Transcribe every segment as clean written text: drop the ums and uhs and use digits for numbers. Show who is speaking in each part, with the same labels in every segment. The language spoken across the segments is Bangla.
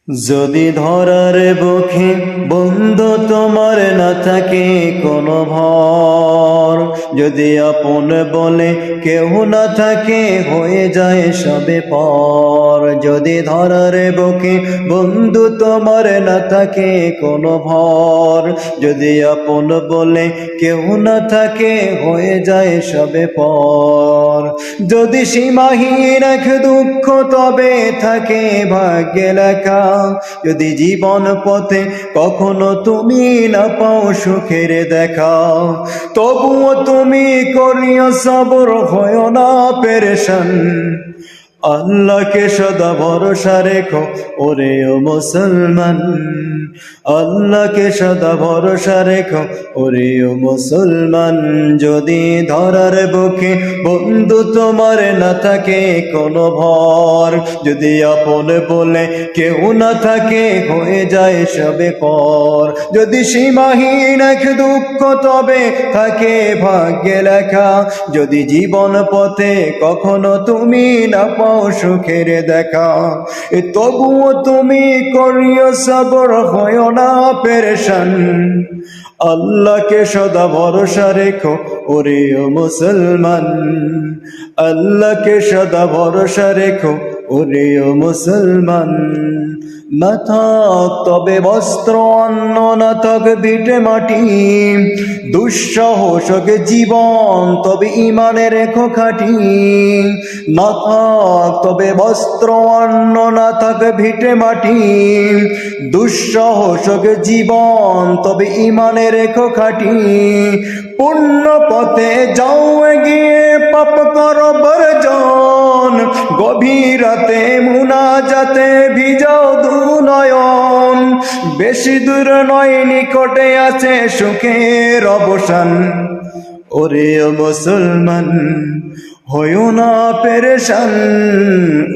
Speaker 1: যদি ধরার বুকে বন্ধু তোমার না থাকে কোনো ভর, যদি আপন বলে কেউ না থাকে হয়ে যায় সবে পর। যদি ধরার বুকে বন্ধু তোমার না থাকে কোনো ভর, যদি আপন বলে কেউ না থাকে হয়ে যায় সবে পর। যদি সীমাহীন এক দুঃখ তবে থাকে ভাগ্যে লেখা, যদি জীবন পথে কখনো তুমি না পাও সুখের দেখা, তবুও তুমি করিও সবর, হয় না পেরেশান। আল্লাহকে সদা ভরসা রেখো ওরে ও মুসলমান, আল্লাহকে সদা ভরসা রেখো ওরে ও মুসলমান। যদি ধরার বুকে বন্ধু তোমার না থাকে কোনো ভর, যদি আপন বলে কেউ না থাকে হয়ে যায় সবে পর। যদি সীমাহীন এক দুঃখ তবে থাকে ভাগ্যে লেখা, যদি জীবন পথে কখনো তুমি না পাও সুখের দেখা, তবুও তুমি করিও সবর, হয় না পেরেশান। আল্লাহকে সদা ভরসা রেখো ওরে ও মুসলমান, আল্লাহকে সদা ভরসা রেখো ওরে ও মুসলমান। না থাক তবে বস্ত্র অন্ন, না থাক ভিটে মাটি, দুঃসহ শোকে জীবন তবে ইমানে রেখো খাটি। না থাক তবে বস্ত্র অন্ন, না থাক ভিটে মাটি, দুঃসহ শোকে জীবন তবে ইমানে রেখো খাটি। পুণ্য পথে যাও এগিয়ে, পাপ করো বর্জন, গভীর রাতে মুনাজাতে ভিজাও দুনয়ন। বেশি দূর নয় নিকটে আছে সুখের অবসান। ওরে ও মুসলমান হইও না পেরেশান,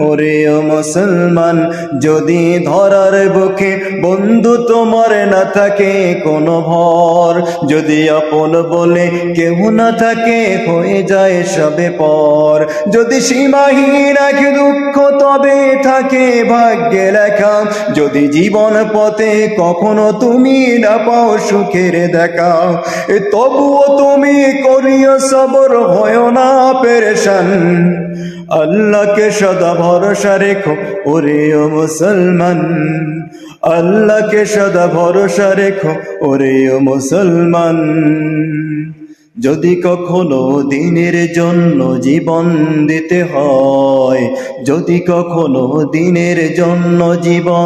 Speaker 1: ওরে ও মুসলমান। যদি ধরার বুকে বন্ধু তোমার না থাকে কোনো ভর, যদি আপন বলে কেউ না থাকে হয়ে যায় সবে পর। যদি সীমাহীন এক দুঃখ তবে থাকে ভাগ্যে লেখা, যদি জীবন পথে কখনো তুমি না পাও সুখের দেখা, তবুও তুমি করিও সবর, হয় না পেরেশান। আল্লাহকে সদা ভরসা রেখো ওরে ও মুসলমান, আল্লাহকে সদা ভরসা রেখো ওরে ও মুসলমান। যদি কখনো দিনের জন্য জীবন দিতে হয়, যদি কখনো দিনের জন্য জীবন